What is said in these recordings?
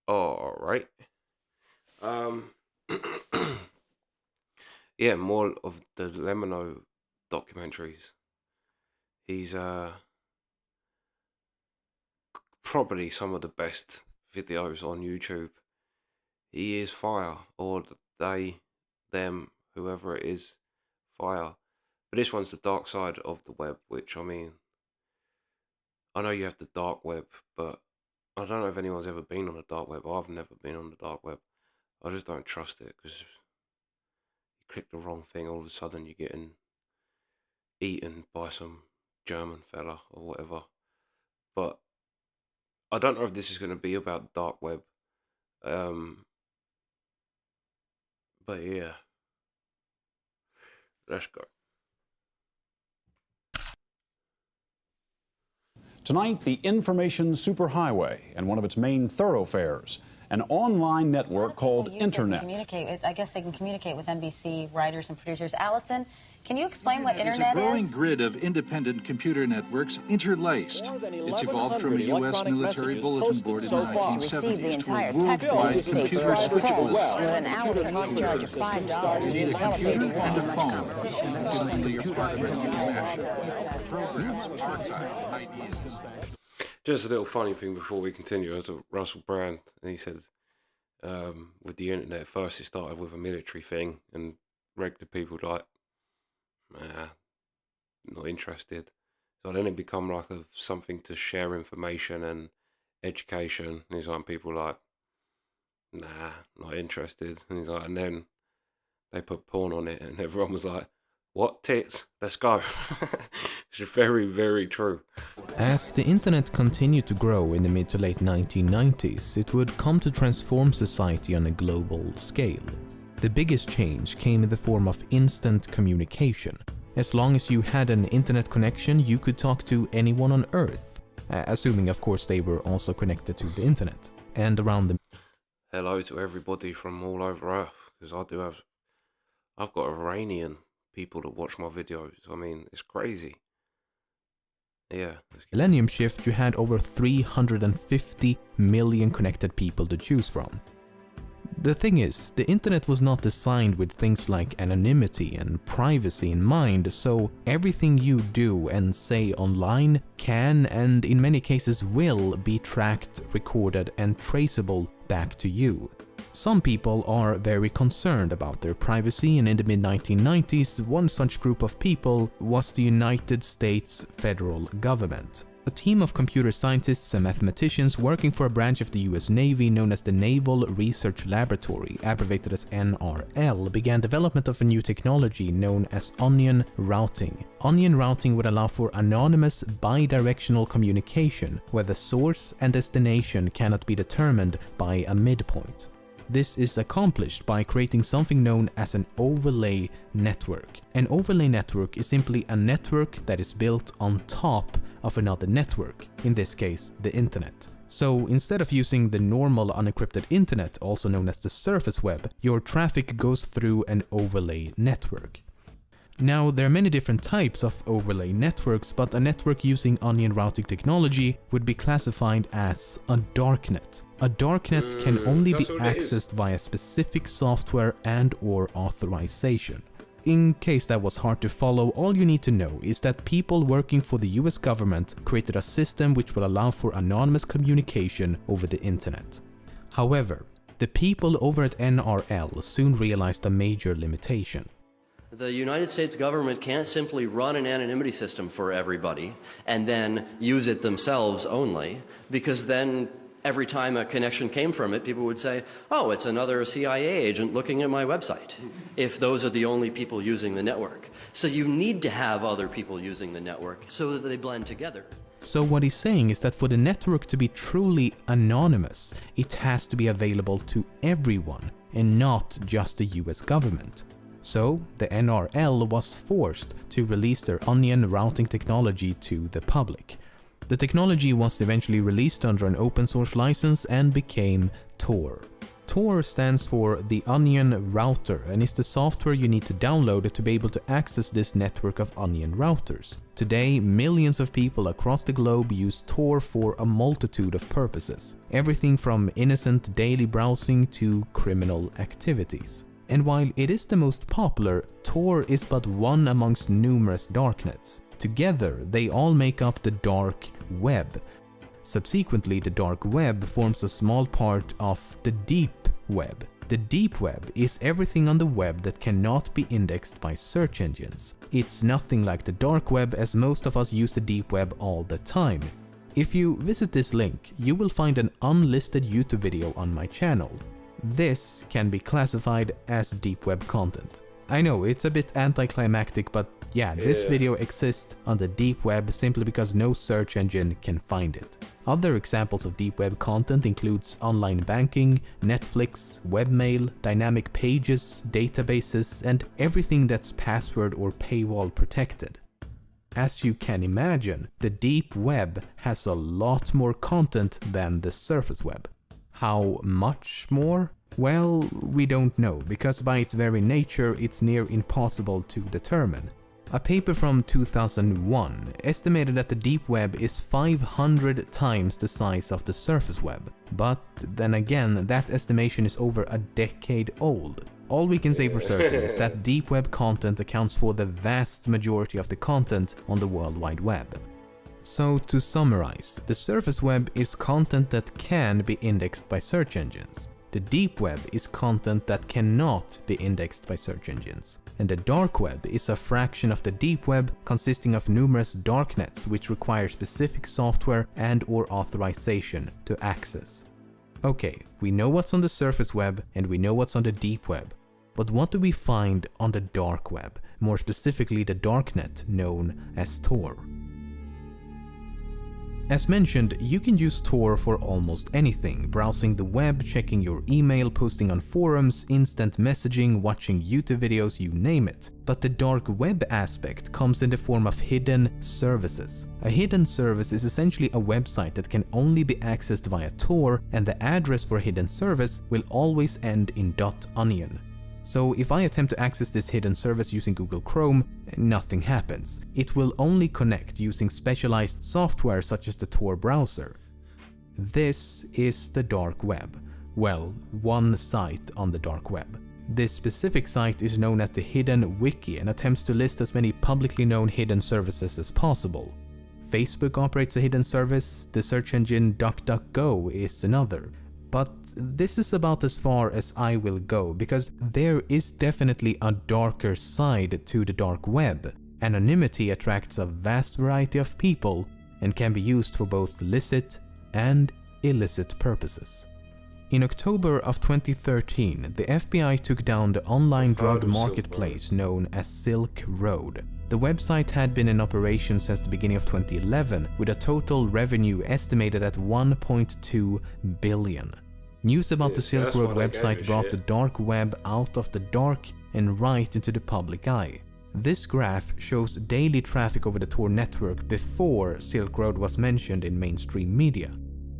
All right. Um, yeah, more of the Lemino documentaries. He's probably some of the best videos on YouTube. He is fire, or they, them, whoever it is, fire. But this one's the dark side of the web, which I mean, I know you have the dark web, but I don't know if anyone's ever been on the dark web. I've never been on the dark web. I just don't trust it because you click the wrong thing, all of a sudden you're getting eaten by some German fella or whatever. But I don't know if this is going to be about dark web. Um, but yeah, let's go. Tonight, the information superhighway and one of its main thoroughfares, an online network called Internet. I guess they can communicate with NBC writers and producers. Allison, can you explain what Internet is? It's a growing grid of independent computer networks interlaced. It's evolved from a U.S. military bulletin board in the 1970s to a worldwide computer switchboard. An hour can charge $5. You need a computer and a phone. Ultimately, you're part of a programs, ideas. Just a little funny thing before we continue. As a Russell Brand, and he said, with the internet, first it started with a military thing, and regular people like, nah, not interested. So then it become like something to share information and education. And he's like, people like, nah, not interested. And he's like, and then they put porn on it, and everyone was like, what, tits? Let's go. It's very, very true. As the internet continued to grow in the mid to late 1990s, it would come to transform society on a global scale. The biggest change came in the form of instant communication. As long as you had an internet connection, you could talk to anyone on Earth, assuming of course they were also connected to the internet. And around the... Hello to everybody from all over Earth, because I've got Iranian people that watch my videos. I mean, it's crazy. Yeah. Millennium shift, you had over 350 million connected people to choose from. The thing is, the internet was not designed with things like anonymity and privacy in mind, so everything you do and say online can, and in many cases will, be tracked, recorded and traceable back to you. Some people are very concerned about their privacy, and in the mid-1990s, one such group of people was the United States federal government. A team of computer scientists and mathematicians working for a branch of the US Navy known as the Naval Research Laboratory, abbreviated as NRL, began development of a new technology known as onion routing. Onion routing would allow for anonymous bidirectional communication, where the source and destination cannot be determined by a midpoint. This is accomplished by creating something known as an overlay network. An overlay network is simply a network that is built on top of another network, in this case the internet. So instead of using the normal unencrypted internet, also known as the surface web, your traffic goes through an overlay network. Now, there are many different types of overlay networks, but a network using onion routing technology would be classified as a darknet. A darknet can only be accessed via specific software and/or authorization. In case that was hard to follow, all you need to know is that people working for the US government created a system which will allow for anonymous communication over the internet. However, the people over at NRL soon realized a major limitation. The United States government can't simply run an anonymity system for everybody and then use it themselves only, because then every time a connection came from it, people would say, oh, it's another CIA agent looking at my website, if those are the only people using the network. So you need to have other people using the network so that they blend together. So what he's saying is that for the network to be truly anonymous, it has to be available to everyone and not just the US government. So the NRL was forced to release their onion routing technology to the public. The technology was eventually released under an open source license and became Tor. Tor stands for the Onion Router and is the software you need to download to be able to access this network of Onion routers. Today, millions of people across the globe use Tor for a multitude of purposes, everything from innocent daily browsing to criminal activities. And while it is the most popular, Tor is but one amongst numerous darknets. Together, they all make up the dark web. Subsequently, the dark web forms a small part of the deep web. The deep web is everything on the web that cannot be indexed by search engines. It's nothing like the dark web, as most of us use the deep web all the time. If you visit this link, you will find an unlisted YouTube video on my channel. This can be classified as deep web content. I know it's a bit anticlimactic, but yeah, this video exists on the deep web simply because no search engine can find it. Other examples of deep web content includes online banking, Netflix, webmail, dynamic pages, databases, and everything that's password or paywall protected. As you can imagine, the deep web has a lot more content than the surface web. How much more? Well, we don't know, because by its very nature it's near impossible to determine. A paper from 2001 estimated that the deep web is 500 times the size of the surface web. But then again, that estimation is over a decade old. All we can say for certain is that deep web content accounts for the vast majority of the content on the World Wide Web. So to summarize, the surface web is content that can be indexed by search engines. The deep web is content that cannot be indexed by search engines. And the dark web is a fraction of the deep web, consisting of numerous darknets which require specific software and/or authorization to access. Okay, we know what's on the surface web and we know what's on the deep web. But what do we find on the dark web, more specifically the darknet known as Tor? As mentioned, you can use Tor for almost anything, browsing the web, checking your email, posting on forums, instant messaging, watching YouTube videos, you name it. But the dark web aspect comes in the form of hidden services. A hidden service is essentially a website that can only be accessed via Tor, and the address for a hidden service will always end in .onion. So if I attempt to access this hidden service using Google Chrome, nothing happens. It will only connect using specialized software such as the Tor browser. This is the dark web. Well, one site on the dark web. This specific site is known as the Hidden Wiki and attempts to list as many publicly known hidden services as possible. Facebook operates a hidden service, the search engine DuckDuckGo is another. But this is about as far as I will go, because there is definitely a darker side to the dark web. Anonymity attracts a vast variety of people and can be used for both licit and illicit purposes. In October of 2013, the FBI took down the online drug marketplace known as Silk Road. The website had been in operation since the beginning of 2011, with a total revenue estimated at 1.2 billion. News about the Silk Road website brought the dark web out of the dark and right into the public eye. This graph shows daily traffic over the Tor network before Silk Road was mentioned in mainstream media.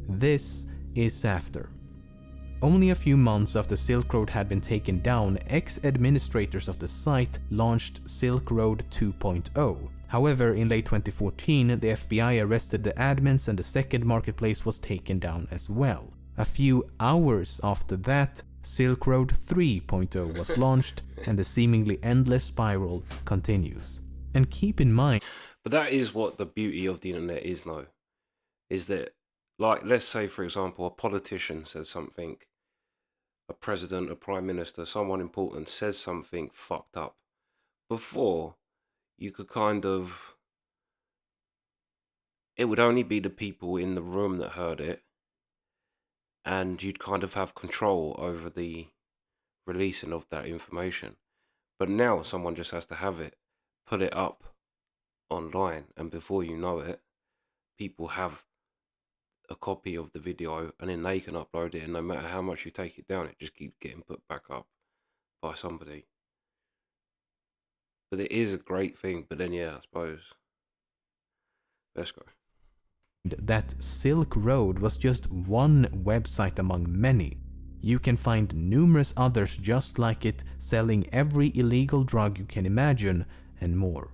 This is after. Only a few months after Silk Road had been taken down, ex-administrators of the site launched Silk Road 2.0. However, in late 2014, the FBI arrested the admins and the second marketplace was taken down as well. A few hours after that, Silk Road 3.0 was launched and the seemingly endless spiral continues. And keep in mind... But that is what the beauty of the internet is now. Is that, like, let's say, for example, a politician says something, a president, a prime minister, someone important says something fucked up. Before, you could kind of... It would only be the people in the room that heard it, and you'd kind of have control over the releasing of that information. But now someone just has to have it, put it up online, and before you know it, people have a copy of the video and then they can upload it, and no matter how much you take it down, it just keeps getting put back up by somebody. But it is a great thing. But then, yeah, I suppose. Let's go. That Silk Road was just one website among many. You can find numerous others just like it, selling every illegal drug you can imagine and more.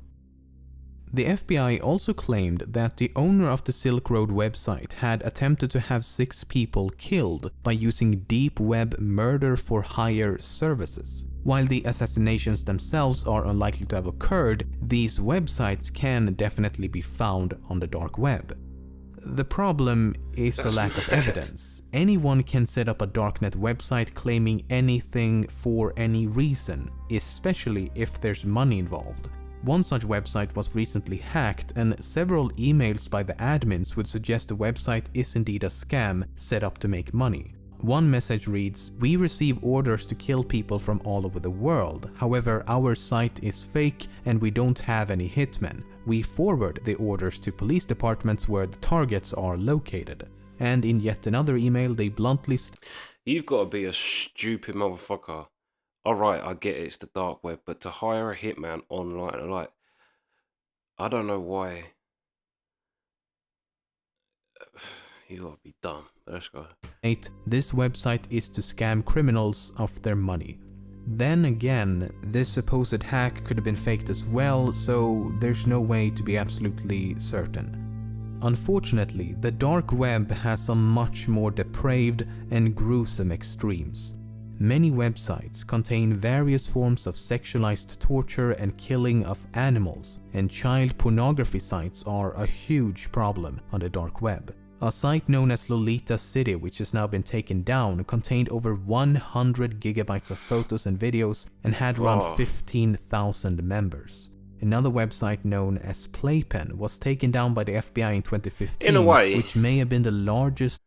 The FBI also claimed that the owner of the Silk Road website had attempted to have 6 people killed by using deep web murder for hire services. While the assassinations themselves are unlikely to have occurred, these websites can definitely be found on the dark web. The problem is a lack of evidence. Anyone can set up a darknet website claiming anything for any reason, especially if there's money involved. One such website was recently hacked, and several emails by the admins would suggest the website is indeed a scam set up to make money. One message reads, "We receive orders to kill people from all over the world. However, our site is fake and we don't have any hitmen. We forward the orders to police departments where the targets are located." And in yet another email, they bluntly You've got to be a stupid motherfucker. Alright, I get it's the dark web, but to hire a hitman online, like, I don't know why. You gotta be dumb. Let's go. This website is to scam criminals of their money. Then again, this supposed hack could have been faked as well, so there's no way to be absolutely certain. Unfortunately, the dark web has some much more depraved and gruesome extremes. Many websites contain various forms of sexualized torture and killing of animals, and child pornography sites are a huge problem on the dark web. A site known as Lolita City, which has now been taken down, contained over 100 gigabytes of photos and videos and had around 15,000 members. Another website known as Playpen was taken down by the FBI in 2015, in a way, which may have been the largest.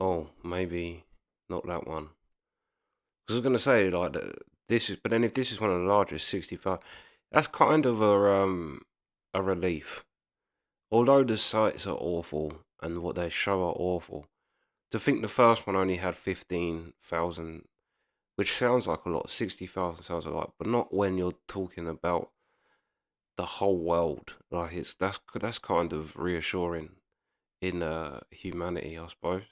Oh, maybe not that one. I was going to say, like, this is, but then if this is one of the largest, 65, that's kind of a relief. Although the sites are awful and what they show are awful, to think the first one only had 15,000, which sounds like a lot. 60,000 sounds a lot, but not when you're talking about the whole world. Like, that's kind of reassuring in humanity, I suppose.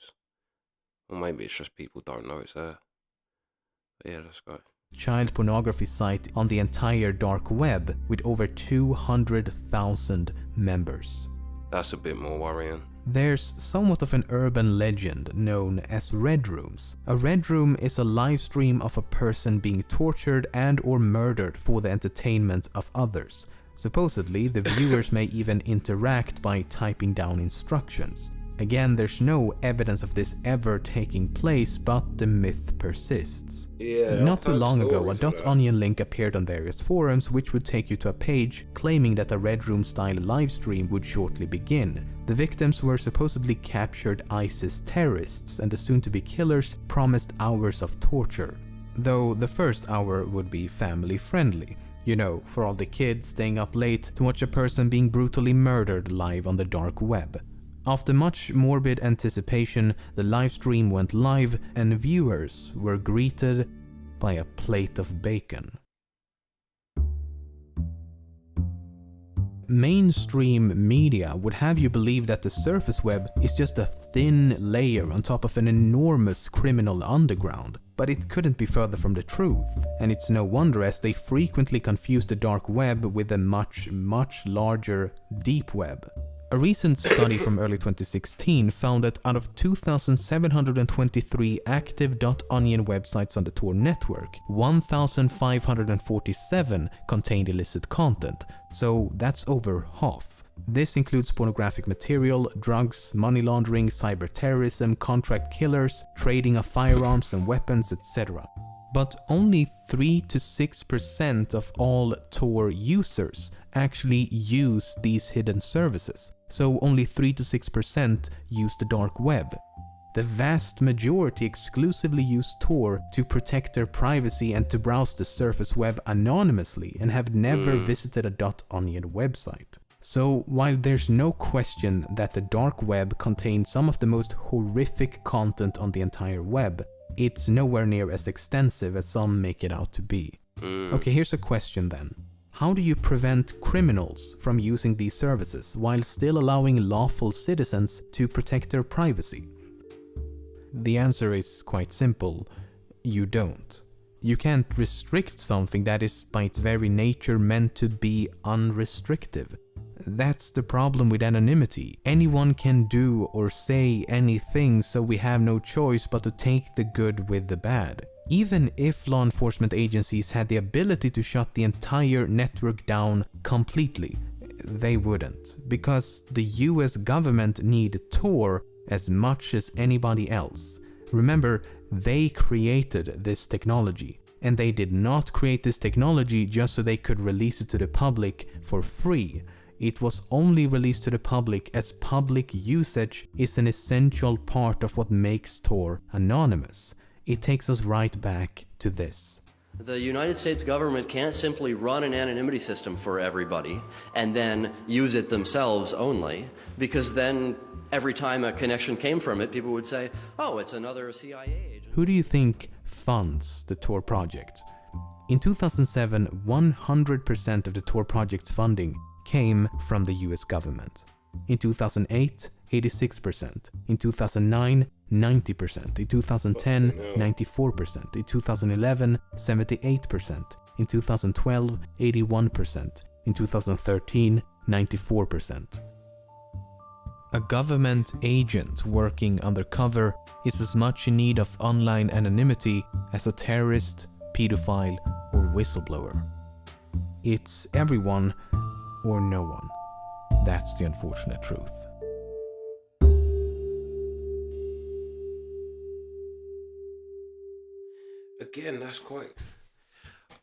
Or maybe it's just people don't know it's there. Yeah, let's go. Child pornography site on the entire dark web with over 200,000 members. That's a bit more worrying. There's somewhat of an urban legend known as Red Rooms. A Red Room is a live stream of a person being tortured and or murdered for the entertainment of others. Supposedly, the viewers may even interact by typing down instructions. Again, there's no evidence of this ever taking place, but the myth persists. Yeah, Not too long ago, a .onion link appeared on various forums which would take you to a page claiming that a Red Room style livestream would shortly begin. The victims were supposedly captured ISIS terrorists, and the soon-to-be killers promised hours of torture. Though the first hour would be family friendly. You know, for all the kids staying up late to watch a person being brutally murdered live on the dark web. After much morbid anticipation, the live stream went live and viewers were greeted by a plate of bacon. Mainstream media would have you believe that the surface web is just a thin layer on top of an enormous criminal underground, but it couldn't be further from the truth, and it's no wonder as they frequently confuse the dark web with the much larger deep web. A recent study from early 2016 found that out of 2,723 active .onion websites on the Tor network, 1,547 contained illicit content, so that's over half. This includes pornographic material, drugs, money laundering, cyber terrorism, contract killers, trading of firearms and weapons, etc. But only 3 to 6% of all Tor users actually use these hidden services, so only 3 to 6% use the dark web. The vast majority exclusively use Tor to protect their privacy and to browse the surface web anonymously and have never visited a .onion website. So while there's no question that the dark web contains some of the most horrific content on the entire web, it's nowhere near as extensive as some make it out to be. Okay, here's a question then. How do you prevent criminals from using these services while still allowing lawful citizens to protect their privacy? The answer is quite simple. You don't. You can't restrict something that is by its very nature meant to be unrestrictive. That's the problem with anonymity. Anyone can do or say anything, so we have no choice but to take the good with the bad. Even if law enforcement agencies had the ability to shut the entire network down completely, they wouldn't, because the US government need Tor as much as anybody else. Remember, they created this technology, and they did not create this technology just so they could release it to the public for free. It was only released to the public as public usage is an essential part of what makes Tor anonymous. It takes us right back to this. The United States government can't simply run an anonymity system for everybody and then use it themselves only, because then every time a connection came from it, people would say, oh, it's another CIA agent. Who do you think funds the Tor project? In 2007, 100% of the Tor project's funding came from the US government. In 2008, 86%. In 2009, 90%. In 2010, 94%. In 2011, 78%. In 2012, 81%. In 2013, 94%. A government agent working undercover is as much in need of online anonymity as a terrorist, pedophile, or whistleblower. It's everyone or no one. That's the unfortunate truth. Again, that's quite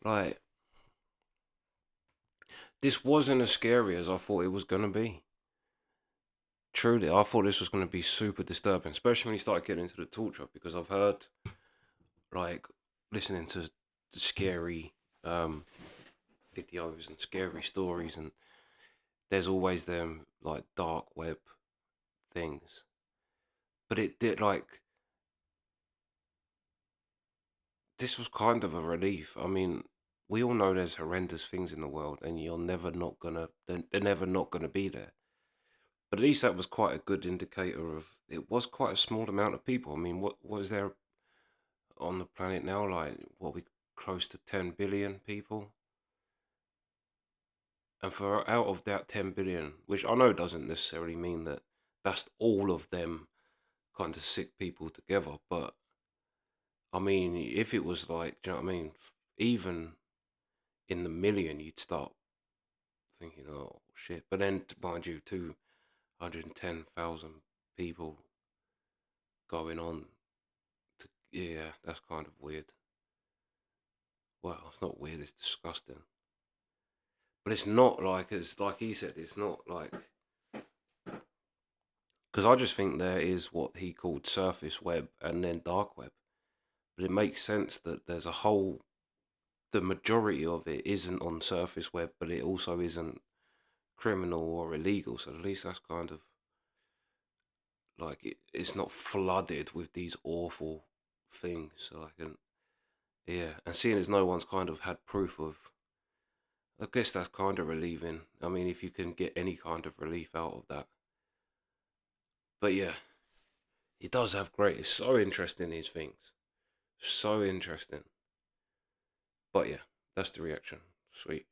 like, this wasn't as scary as I thought it was gonna be. Truly, I thought this was gonna be super disturbing, especially when you start getting into the torture, because I've heard, like, listening to scary videos and scary stories, and there's always them like dark web things. But it did, like, this was kind of a relief. I mean, we all know there's horrendous things in the world, and they're never not gonna be there. But at least that was quite a good indicator of, it was quite a small amount of people. I mean, what is there on the planet now? Like, what, we close to 10 billion people? And for out of that 10 billion, which I know doesn't necessarily mean that that's all of them kind of sick people together, but I mean, if it was like, do you know what I mean? Even in the million, you'd start thinking, oh shit. But then, mind you, 210,000 people going on to, yeah, that's kind of weird. Well, it's not weird, it's disgusting. But it's not like, it's like he said, it's not like, because I just think there is what he called surface web and then dark web. But it makes sense that there's a whole, the majority of it isn't on surface web, but it also isn't criminal or illegal. So at least that's kind of like, it's not flooded with these awful things. So I can, yeah, and seeing as no one's kind of had proof of, I guess that's kind of relieving. I mean, if you can get any kind of relief out of that. But yeah, he does have great, it's so interesting, these things. So interesting. But yeah, that's the reaction. Sweet.